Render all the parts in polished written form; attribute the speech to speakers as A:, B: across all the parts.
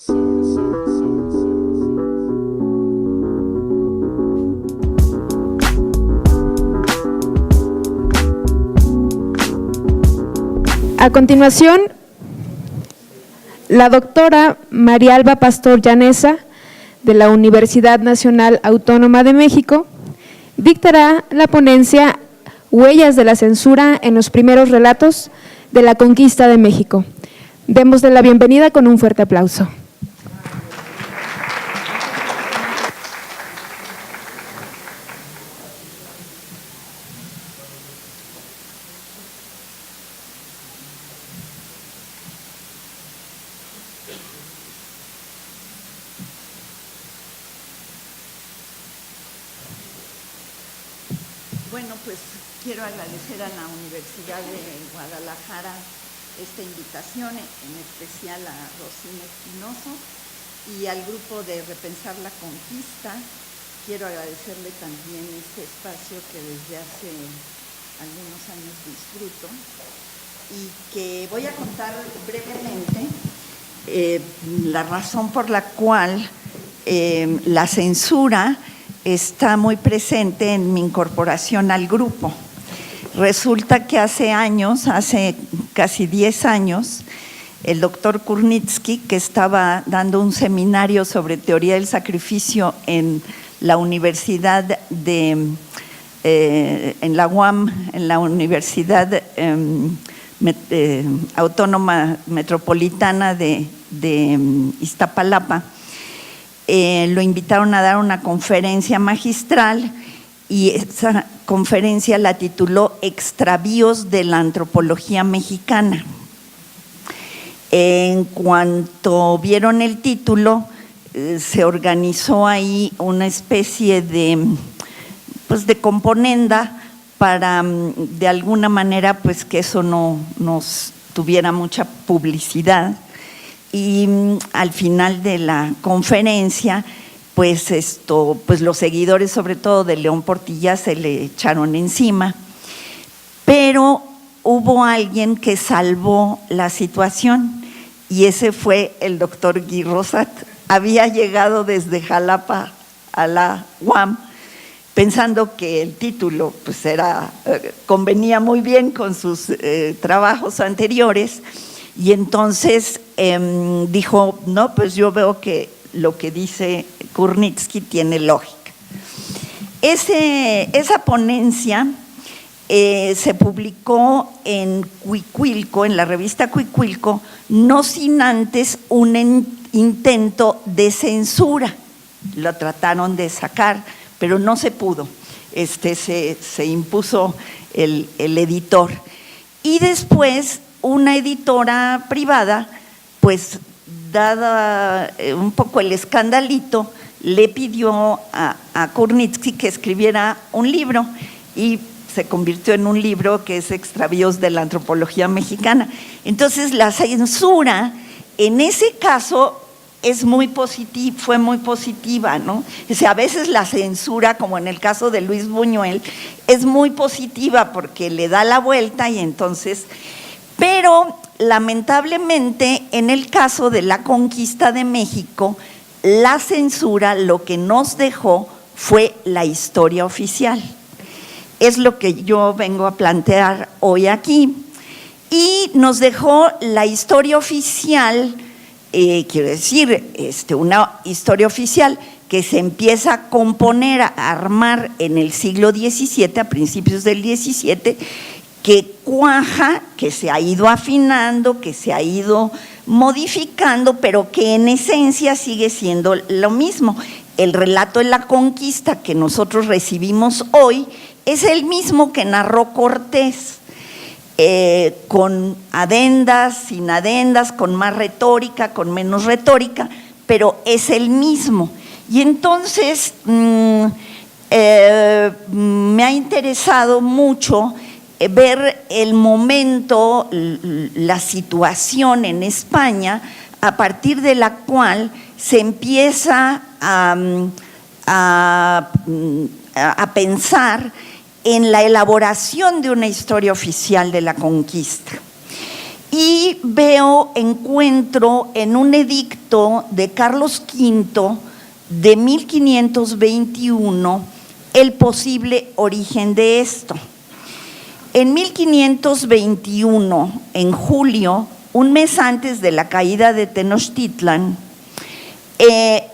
A: A continuación, la doctora María Alba Pastor Llaneza, de la Universidad Nacional Autónoma de México, dictará la ponencia Huellas de la censura en los primeros relatos de la conquista de México. Démosle la bienvenida con un fuerte aplauso.
B: Bueno, pues quiero agradecer a la Universidad de Guadalajara esta invitación, en especial a Rosina Espinoso y al grupo de Repensar la Conquista. Quiero agradecerle también este espacio que desde hace algunos años disfruto y que voy a contar brevemente la razón por la cual la censura está muy presente en mi incorporación al grupo. Resulta que hace casi 10 años, el doctor Kurnitsky, que estaba dando un seminario sobre teoría del sacrificio en la Universidad en la UAM, en la Universidad Autónoma Metropolitana de Iztapalapa, lo invitaron a dar una conferencia magistral y esa conferencia la tituló Extravíos de la antropología mexicana. En cuanto vieron el título, se organizó ahí una especie de componenda para de alguna manera pues que eso no nos tuviera mucha publicidad. Y al final de la conferencia, pues los seguidores, sobre todo de León Portilla, se le echaron encima, pero hubo alguien que salvó la situación y ese fue el doctor Guy Rosat. Había llegado desde Jalapa a la UAM pensando que el título pues convenía muy bien con sus trabajos anteriores. Y entonces dijo, no, pues yo veo que lo que dice Kurnitsky tiene lógica. Esa ponencia se publicó en Cuicuilco, en la revista Cuicuilco, no sin antes un intento de censura. Lo trataron de sacar, pero no se pudo. Se impuso el editor. Y después una editora privada, pues dada un poco el escandalito, le pidió a Kurnitsky que escribiera un libro y se convirtió en un libro que es Extravíos de la antropología mexicana. Entonces la censura en ese caso fue muy positiva, ¿no? O sea, a veces la censura, como en el caso de Luis Buñuel, es muy positiva porque le da la vuelta y entonces… Pero lamentablemente en el caso de la conquista de México, la censura lo que nos dejó fue la historia oficial. Es lo que yo vengo a plantear hoy aquí. Y nos dejó la historia oficial, quiero decir, una historia oficial que se empieza a componer, a armar en el siglo XVII, a principios del XVII, que cuaja, que se ha ido afinando, que se ha ido modificando, pero que en esencia sigue siendo lo mismo. El relato de la conquista que nosotros recibimos hoy es el mismo que narró Cortés, con adendas, sin adendas, con más retórica, con menos retórica, pero es el mismo. Y entonces me ha interesado mucho ver el momento, la situación en España, a partir de la cual se empieza a pensar en la elaboración de una historia oficial de la conquista. y encuentro en un edicto de Carlos V de 1521 el posible origen de esto. En 1521, en julio, un mes antes de la caída de Tenochtitlan,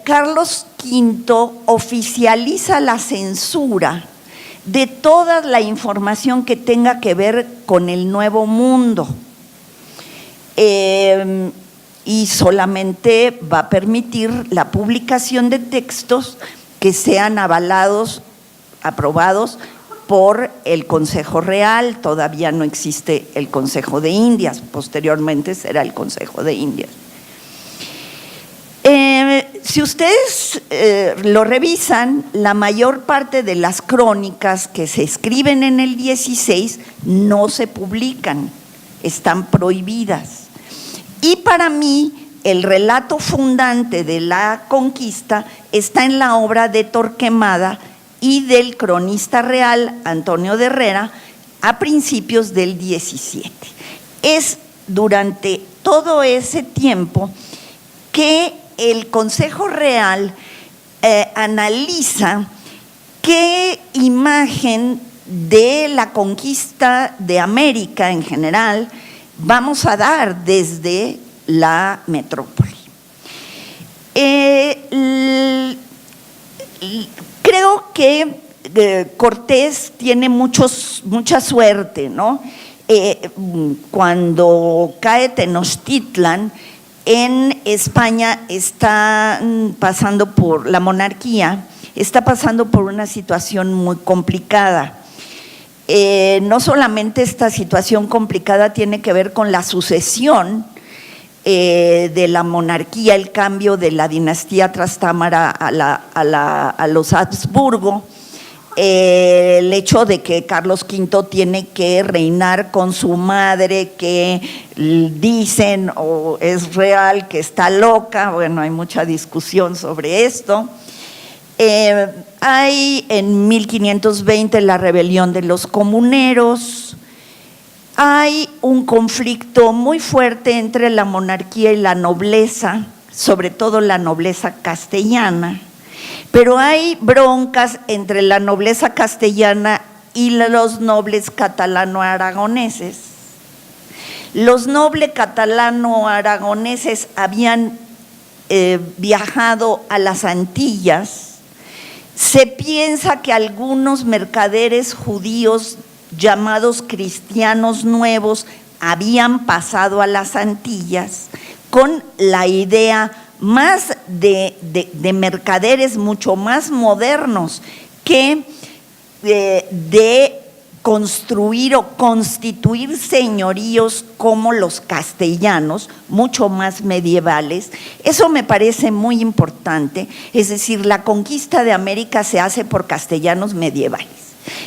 B: Carlos V oficializa la censura de toda la información que tenga que ver con el Nuevo Mundo. Y solamente va a permitir la publicación de textos que sean aprobados por el Consejo Real. Todavía no existe el Consejo de Indias, posteriormente será el Consejo de Indias. Si ustedes lo revisan, la mayor parte de las crónicas que se escriben en el 16 no se publican, están prohibidas. Y para mí, el relato fundante de la conquista está en la obra de Torquemada y del cronista real Antonio de Herrera a principios del 17. Es durante todo ese tiempo que el Consejo Real analiza qué imagen de la conquista de América en general vamos a dar desde la metrópoli. Creo que Cortés tiene mucha suerte, ¿no? Cuando cae Tenochtitlan, en España está pasando por la monarquía, está pasando por una situación muy complicada. No solamente esta situación complicada tiene que ver con la sucesión de la monarquía, el cambio de la dinastía trastámara a los Habsburgo, el hecho de que Carlos V tiene que reinar con su madre, que dicen o es real que está loca. Bueno, hay mucha discusión sobre esto. Hay en 1520 la rebelión de los comuneros. Hay un conflicto muy fuerte entre la monarquía y la nobleza, sobre todo la nobleza castellana, pero hay broncas entre la nobleza castellana y los nobles catalano-aragoneses. Los nobles catalano-aragoneses habían viajado a las Antillas. Se piensa que algunos mercaderes judíos llamados cristianos nuevos habían pasado a las Antillas con la idea más de mercaderes mucho más modernos que de construir o constituir señoríos como los castellanos, mucho más medievales. Eso me parece muy importante, es decir, la conquista de América se hace por castellanos medievales.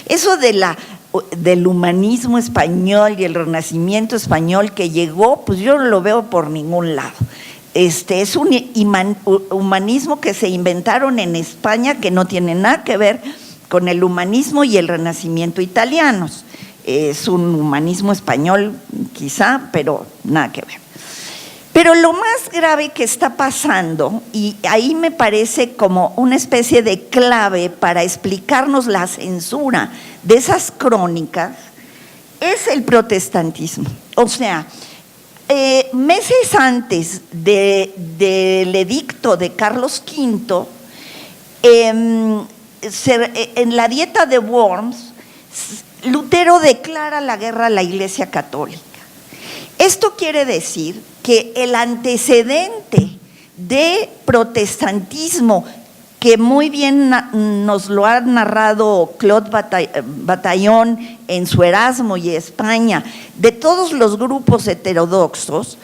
B: Eso del humanismo español y el renacimiento español que llegó, pues yo no lo veo por ningún lado. Es un humanismo que se inventaron en España que no tiene nada que ver con el humanismo y el renacimiento italianos. Es un humanismo español quizá, pero nada que ver. Pero lo más grave que está pasando, y ahí me parece como una especie de clave para explicarnos la censura de esas crónicas, es el protestantismo. O sea, meses antes del edicto de Carlos V, en la Dieta de Worms, Lutero declara la guerra a la Iglesia Católica. Esto quiere decir que el antecedente de protestantismo, que muy bien nos lo ha narrado Claude Bataillon en su Erasmo y España, de todos los grupos heterodoxos,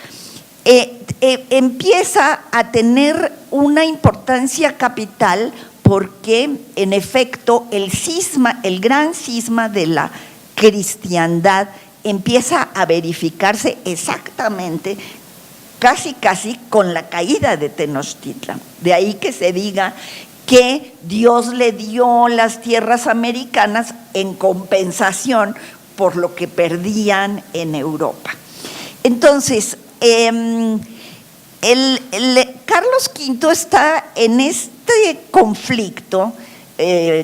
B: empieza a tener una importancia capital porque, en efecto, el gran cisma de la cristiandad empieza a verificarse exactamente, casi con la caída de Tenochtitlan. De ahí que se diga que Dios le dio las tierras americanas en compensación por lo que perdían en Europa. Entonces, Carlos V está en este conflicto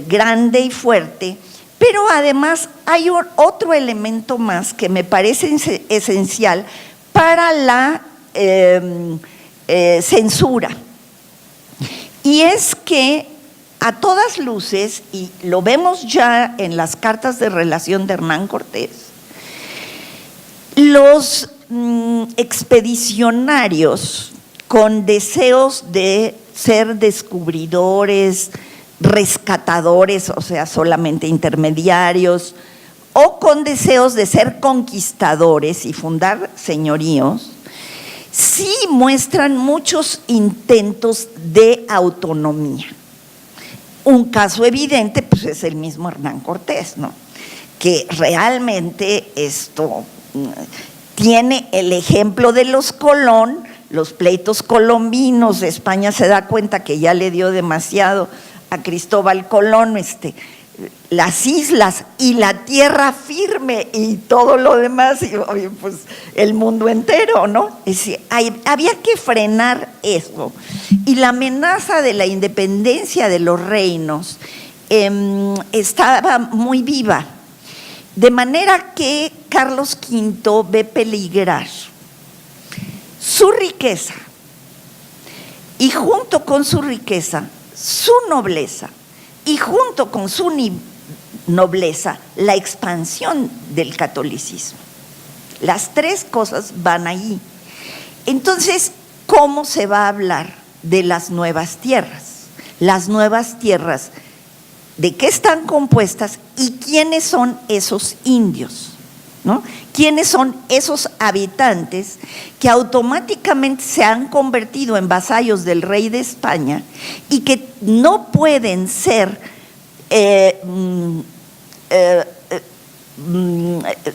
B: grande y fuerte, pero además hay otro elemento más que me parece esencial para la censura, y es que a todas luces, y lo vemos ya en las cartas de relación de Hernán Cortés, los expedicionarios con deseos de ser descubridores, rescatadores, o sea, solamente intermediarios, o con deseos de ser conquistadores y fundar señoríos, sí muestran muchos intentos de autonomía. Un caso evidente, pues, es el mismo Hernán Cortés, ¿no? Que realmente esto tiene el ejemplo de los Colón, los pleitos colombinos. España se da cuenta que ya le dio demasiado a Cristóbal Colón, las islas y la tierra firme y todo lo demás, y pues el mundo entero, ¿no? Es decir, había que frenar eso. Y la amenaza de la independencia de los reinos estaba muy viva, de manera que Carlos V ve peligrar su riqueza, y junto con su riqueza, su nobleza, y junto con su nobleza, la expansión del catolicismo. Las tres cosas van ahí. Entonces, ¿cómo se va a hablar de las nuevas tierras? Las nuevas tierras, ¿de qué están compuestas y quiénes son esos indios? ¿No? ¿Quiénes son esos habitantes que automáticamente se han convertido en vasallos del rey de España y que no pueden ser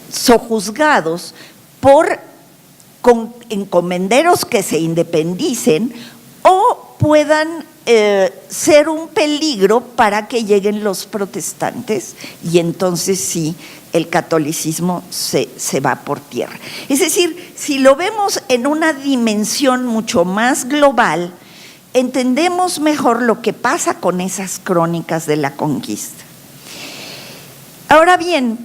B: sojuzgados por encomenderos que se independicen o puedan ser un peligro para que lleguen los protestantes, y entonces sí, el catolicismo se va por tierra? Es decir, si lo vemos en una dimensión mucho más global, entendemos mejor lo que pasa con esas crónicas de la conquista. Ahora bien,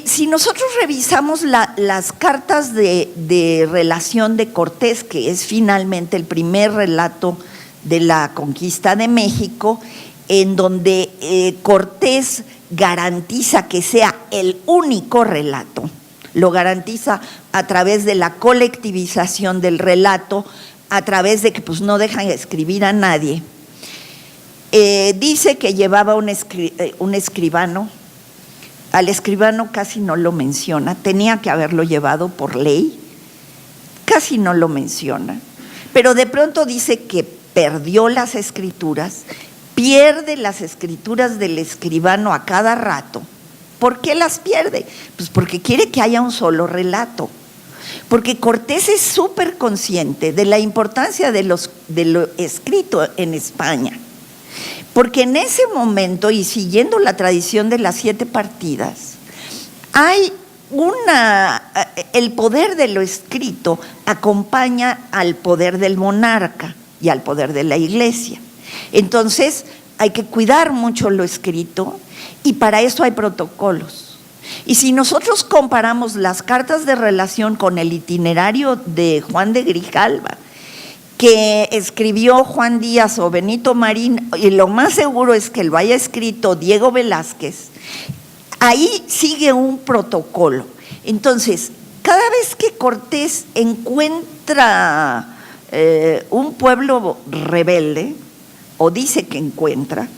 B: si nosotros revisamos las cartas de relación de Cortés, que es finalmente el primer relato de la conquista de México, en donde Cortés garantiza que sea el único relato, lo garantiza a través de la colectivización del relato, a través de que pues no dejan escribir a nadie. Dice que llevaba un escribano. Al escribano casi no lo menciona, tenía que haberlo llevado por ley, casi no lo menciona, pero de pronto dice que perdió las escrituras, pierde las escrituras del escribano a cada rato. ¿Por qué las pierde? Pues porque quiere que haya un solo relato, porque Cortés es súper consciente de la importancia de lo escrito en España. Porque en ese momento, y siguiendo la tradición de las 7 partidas, hay el poder de lo escrito acompaña al poder del monarca y al poder de la iglesia. Entonces hay que cuidar mucho lo escrito, y para eso hay protocolos. Y si nosotros comparamos las cartas de relación con el itinerario de Juan de Grijalva, que escribió Juan Díaz o Benito Marín, y lo más seguro es que lo haya escrito Diego Velázquez, ahí sigue un protocolo. Entonces, cada vez que Cortés encuentra un pueblo rebelde, o dice que encuentra,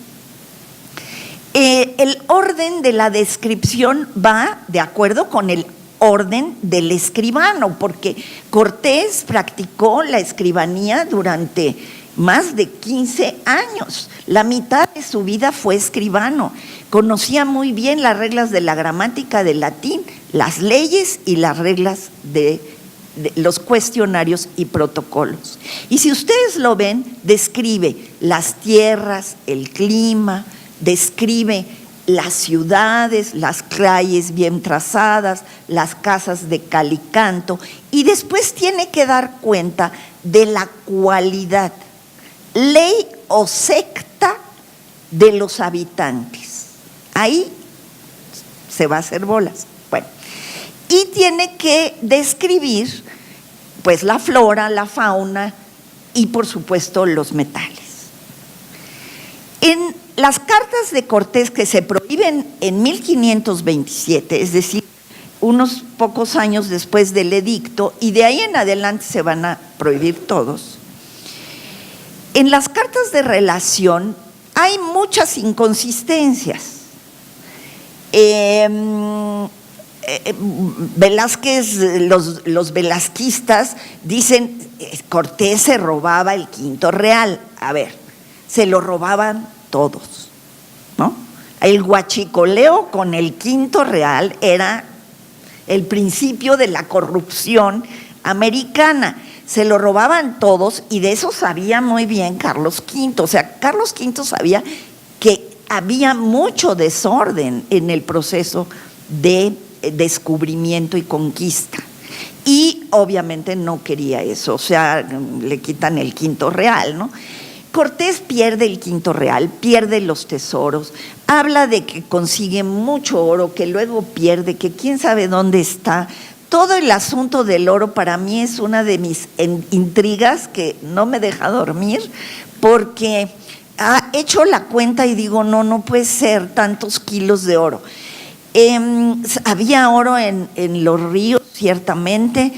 B: el orden de la descripción va de acuerdo con el orden del escribano, porque Cortés practicó la escribanía durante más de 15 años. La mitad de su vida fue escribano. Conocía muy bien las reglas de la gramática del latín, las leyes y las reglas de los cuestionarios y protocolos. Y si ustedes lo ven, describe las tierras, el clima, describe las ciudades, las calles bien trazadas, las casas de cal y canto, y después tiene que dar cuenta de la cualidad, ley o secta de los habitantes. Ahí se va a hacer bolas. Bueno, y tiene que describir pues la flora, la fauna y por supuesto los metales. En las cartas de Cortés, que se prohíben en 1527, es decir, unos pocos años después del edicto, y de ahí en adelante se van a prohibir todos, en las cartas de relación hay muchas inconsistencias. Velázquez, los velasquistas dicen Cortés se robaba el quinto real. A ver, se lo robaban todos, ¿no? El huachicoleo con el quinto real era el principio de la corrupción americana. Se lo robaban todos y de eso sabía muy bien Carlos V. O sea, Carlos V sabía que había mucho desorden en el proceso de descubrimiento y conquista. Y obviamente no quería eso, o sea, le quitan el quinto real, ¿no? Cortés pierde el quinto real, pierde los tesoros, habla de que consigue mucho oro, que luego pierde, que quién sabe dónde está. Todo el asunto del oro para mí es una de mis intrigas que no me deja dormir, porque ha hecho la cuenta y digo, no puede ser tantos kilos de oro. Había oro en los ríos, ciertamente.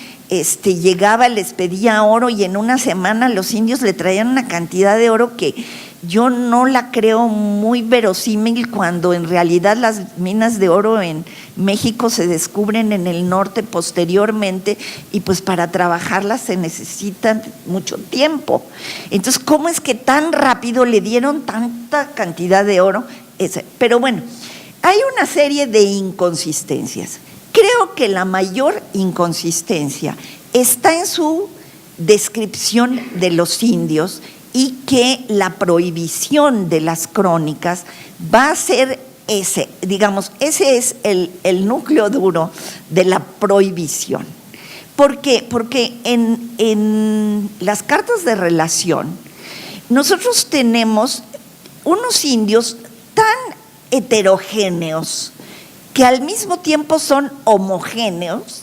B: Llegaba, les pedía oro y en una semana los indios le traían una cantidad de oro que yo no la creo muy verosímil, cuando en realidad las minas de oro en México se descubren en el norte posteriormente y pues para trabajarlas se necesita mucho tiempo. Entonces, ¿cómo es que tan rápido le dieron tanta cantidad de oro? Pero bueno, hay una serie de inconsistencias. Creo que la mayor inconsistencia está en su descripción de los indios, y que la prohibición de las crónicas va a ser ese es el núcleo duro de la prohibición. ¿Por qué? Porque en las cartas de relación nosotros tenemos unos indios tan heterogéneos que al mismo tiempo son homogéneos,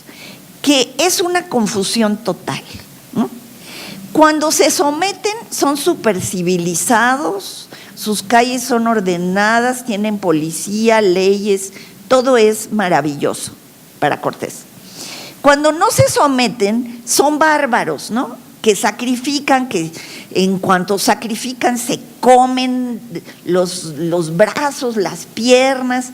B: que es una confusión total, ¿no? Cuando se someten son súper civilizados, sus calles son ordenadas, tienen policía, leyes, todo es maravilloso para Cortés. Cuando no se someten son bárbaros, ¿no? Que sacrifican, que en cuanto sacrifican se comen los brazos, las piernas,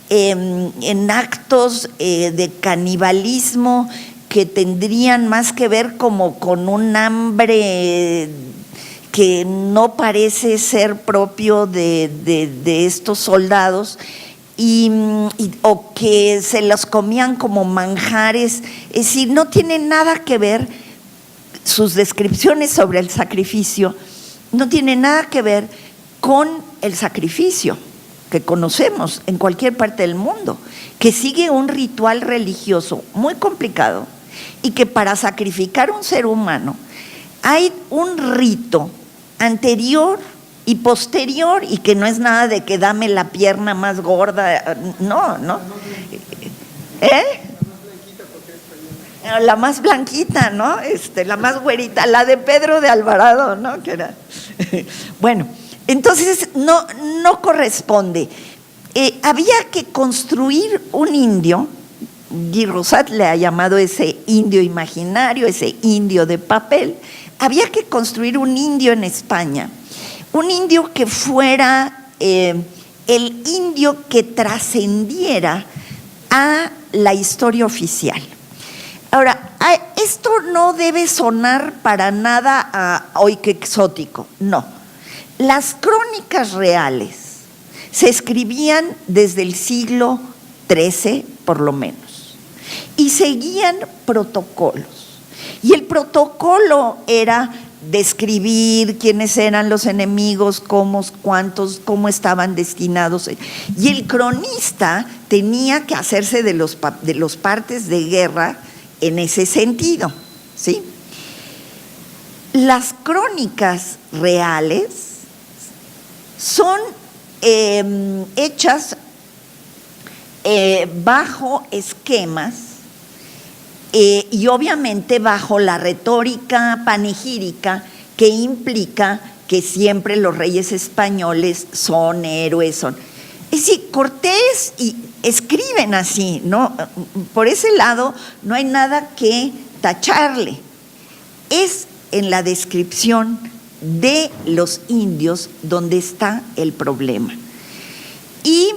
B: en actos de canibalismo que tendrían más que ver como con un hambre que no parece ser propio de estos soldados, o que se los comían como manjares. Es decir, no tiene nada que ver, sus descripciones sobre el sacrificio no tienen nada que ver con el sacrificio que conocemos en cualquier parte del mundo, que sigue un ritual religioso muy complicado, y que para sacrificar un ser humano hay un rito anterior y posterior, y que no es nada de que dame la pierna más gorda, no. La más blanquita, ¿no? La más güerita, la de Pedro de Alvarado, ¿no? Que era. Bueno, entonces no corresponde. Había que construir un indio. Guy Rosat le ha llamado ese indio imaginario, ese indio de papel. Había que construir un indio en España, un indio que fuera el indio que trascendiera a la historia oficial. Ahora, esto no debe sonar para nada a hoy qué exótico, no. Las crónicas reales se escribían desde el siglo XIII, por lo menos, y seguían protocolos. Y el protocolo era describir quiénes eran los enemigos, cómo, cuántos, cómo estaban destinados. Y el cronista tenía que hacerse de los partes de guerra en ese sentido, ¿sí? Las crónicas reales son hechas bajo esquemas y obviamente bajo la retórica panegírica que implica que siempre los reyes españoles son héroes, son. Es decir, Cortés y escriben así, ¿no? Por ese lado no hay nada que tacharle. Es en la descripción de los indios donde está el problema. Y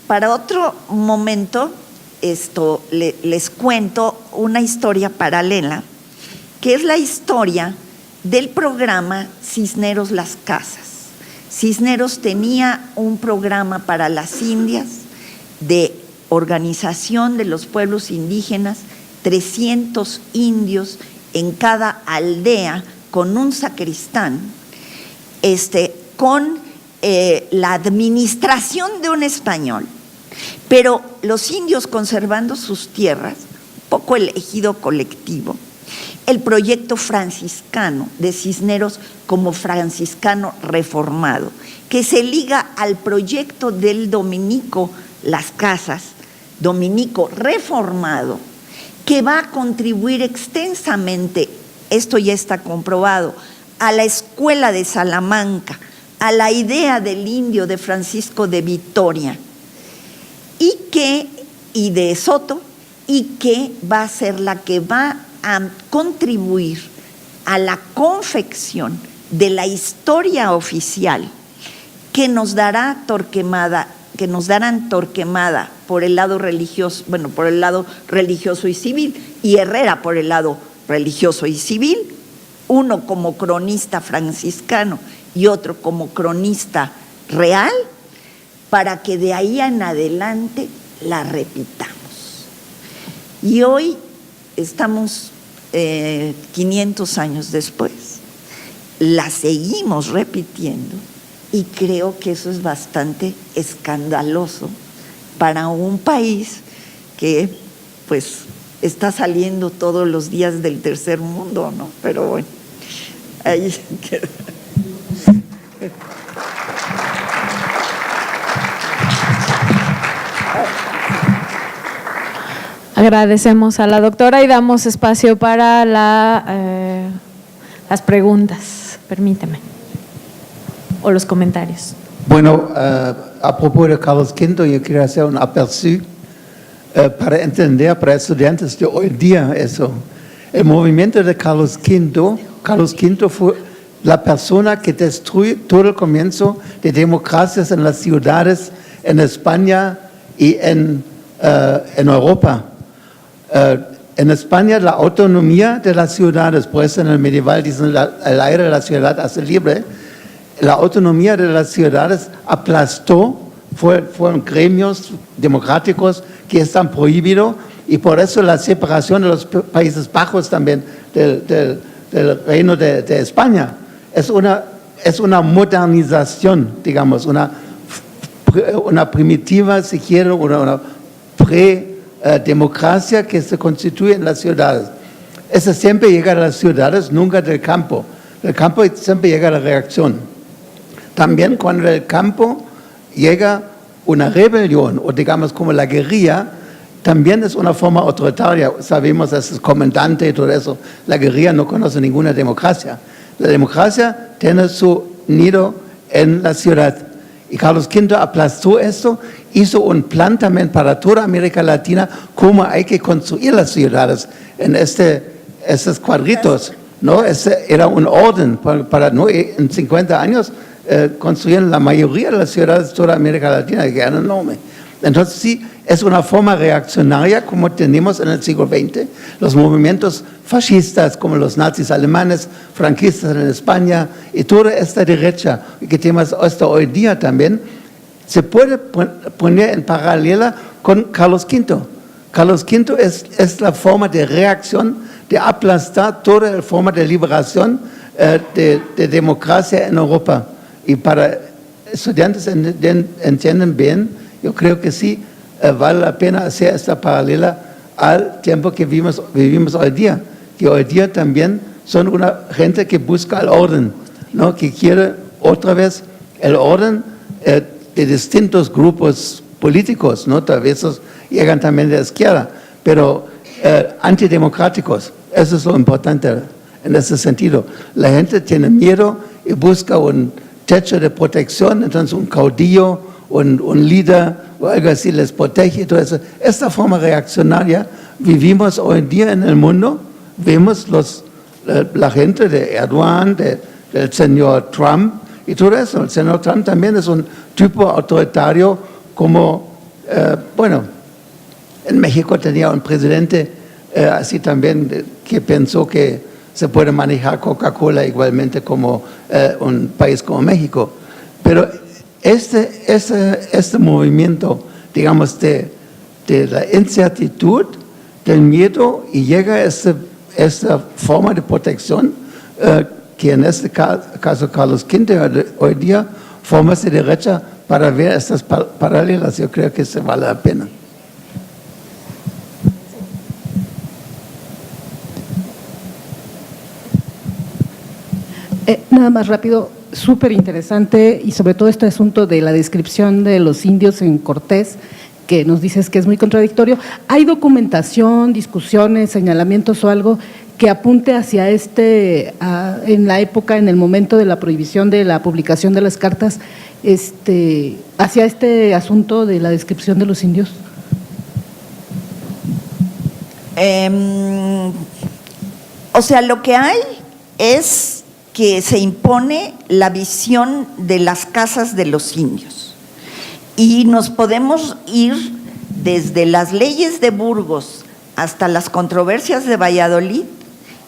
B: para otro momento, les cuento una historia paralela, que es la historia del programa Cisneros Las Casas. Cisneros tenía un programa para las Indias de organización de los pueblos indígenas, 300 indios en cada aldea con un sacristán, con la administración de un español, pero los indios conservando sus tierras, poco el ejido colectivo, el proyecto franciscano de Cisneros como franciscano reformado, que se liga al proyecto del dominico Las Casas, dominico reformado, que va a contribuir extensamente, esto ya está comprobado, a la escuela de Salamanca, a la idea del indio de Francisco de Vitoria y de Soto, y que va a ser la que va a contribuir a la confección de la historia oficial que nos darán Torquemada por el lado religioso, por el lado religioso y civil, y Herrera por el lado religioso y civil, uno como cronista franciscano y otro como cronista real, para que de ahí en adelante la repitamos. Y hoy estamos 500 años después, la seguimos repitiendo, y creo que eso es bastante escandaloso para un país que pues está saliendo todos los días del tercer mundo, ¿no? Pero bueno, ahí queda.
A: Agradecemos a la doctora y damos espacio para las preguntas. Permíteme. O los comentarios.
C: Bueno, a propos de Carlos V, yo quiero hacer un aperçu para entender para estudiantes de hoy día eso. El movimiento de Carlos V fue la persona que destruyó todo el comienzo de democracias en las ciudades, en España y en Europa. En España la autonomía de las ciudades, por eso en el medieval dicen el aire de la ciudad hace libre, la autonomía de las ciudades aplastó, fueron gremios democráticos que están prohibidos, y por eso la separación de los Países Bajos también del reino de España es una modernización, digamos, una primitiva, si quiere, una democracia que se constituye en las ciudades. Eso siempre llega a las ciudades, nunca del campo. Del campo siempre llega la reacción. También cuando del campo llega una rebelión, o digamos como la guerrilla, también es una forma autoritaria. Sabemos, es el comandante y todo eso. La guerrilla no conoce ninguna democracia. La democracia tiene su nido en la ciudad. Y Carlos V aplastó esto, hizo un plan también para toda América Latina, cómo hay que construir las ciudades en estos cuadritos, ¿no? Era un orden para ¿no? En 50 años construyeron la mayoría de las ciudades de toda América Latina, que eran enormes. Entonces sí, es una forma reaccionaria como tenemos en el siglo XX. Los movimientos fascistas como los nazis alemanes, franquistas en España y toda esta derecha que tenemos hasta hoy día también, se puede poner en paralela con Carlos V. Carlos V es la forma de reacción, de aplastar toda la forma de liberación de democracia en Europa. Y para estudiantes entienden bien, yo creo que sí vale la pena hacer esta paralela al tiempo que vivimos hoy día, que hoy día también son una gente que busca el orden, ¿no? Que quiere otra vez el orden de distintos grupos políticos, ¿no? Tal vez esos llegan también de la izquierda, pero antidemocráticos. Eso es lo importante en ese sentido. La gente tiene miedo y busca un techo de protección, entonces un caudillo, un líder o algo así les protege y todo eso. Esta forma reaccionaria vivimos hoy en día en el mundo. Vemos la gente de Erdogan, del señor Trump y todo eso. El señor Trump también es un tipo autoritario como, bueno, en México tenía un presidente así también que pensó que se puede manejar Coca-Cola igualmente como un país como México. Pero este movimiento, digamos, de la incertidumbre, del miedo, y llega esta forma de protección que en este caso Carlos V hoy día, formas de derecha para ver estas paralelas, yo creo que se vale la pena.
D: Nada más rápido, súper interesante, y sobre todo este asunto de la descripción de los indios en Cortés, que nos dices que es muy contradictorio. ¿Hay documentación, discusiones, señalamientos o algo que apunte hacia en la época, en el momento de la prohibición de la publicación de las cartas, hacia este asunto de la descripción de los indios?
B: O sea, lo que hay es que se impone la visión de las casas de los indios. Y nos podemos ir desde las leyes de Burgos hasta las controversias de Valladolid,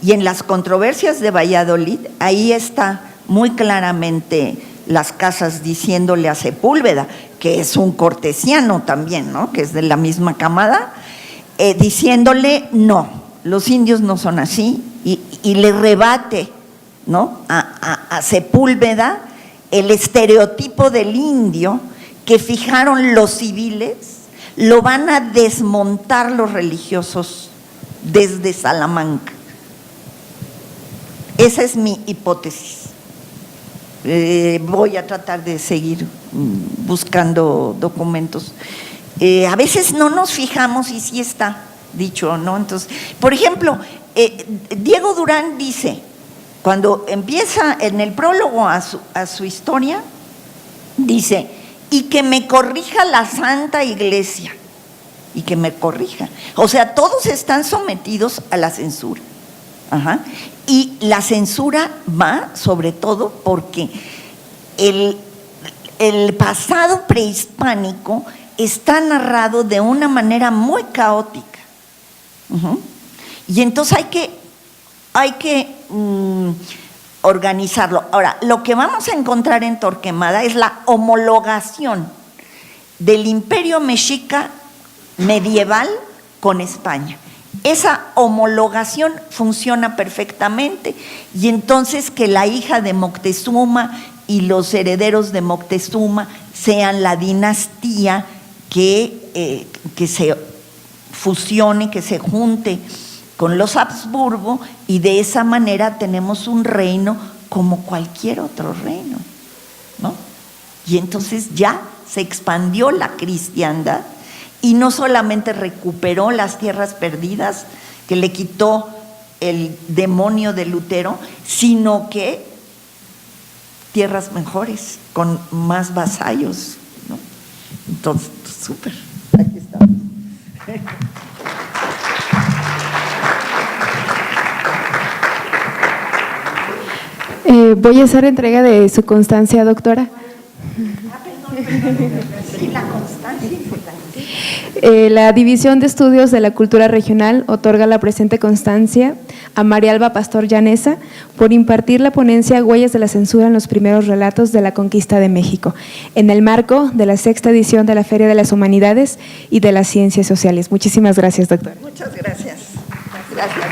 B: y en las controversias de Valladolid, ahí está muy claramente las casas diciéndole a Sepúlveda, que es un cortesiano también, ¿no? Que es de la misma camada, diciéndole no, los indios no son así, y le rebate, ¿no? a Sepúlveda el estereotipo del indio que fijaron los civiles, lo van a desmontar los religiosos desde Salamanca. Esa es mi hipótesis. Voy a tratar de seguir buscando documentos. A veces no nos fijamos y sí está dicho, ¿no? Entonces, por ejemplo, Diego Durán dice, cuando empieza en el prólogo a su historia, dice, y que me corrija la Santa Iglesia, y que me corrija. O sea, todos están sometidos a la censura. Ajá. Y la censura va sobre todo porque el pasado prehispánico está narrado de una manera muy caótica. Y entonces hay que organizarlo. Ahora, lo que vamos a encontrar en Torquemada es la homologación del Imperio Mexica medieval con España. Esa homologación funciona perfectamente, y entonces que la hija de Moctezuma y los herederos de Moctezuma sean la dinastía que se fusione, que se junte con los Habsburgo, y de esa manera tenemos un reino como cualquier otro reino, ¿no? Y entonces ya se expandió la cristiandad, y no solamente recuperó las tierras perdidas que le quitó el demonio de Lutero, sino que tierras mejores, con más vasallos, ¿no? Entonces, súper, aquí estamos.
A: Voy a hacer entrega de su constancia, doctora.
B: Sí, la constancia.
A: La División de Estudios de la Cultura Regional otorga la presente constancia a María Alba Pastor Llaneza por impartir la ponencia Huellas de la Censura en los primeros relatos de la conquista de México, en el marco de la 6ª edición de la Feria de las Humanidades y de las Ciencias Sociales. Muchísimas gracias, doctora.
B: Muchas gracias. Gracias.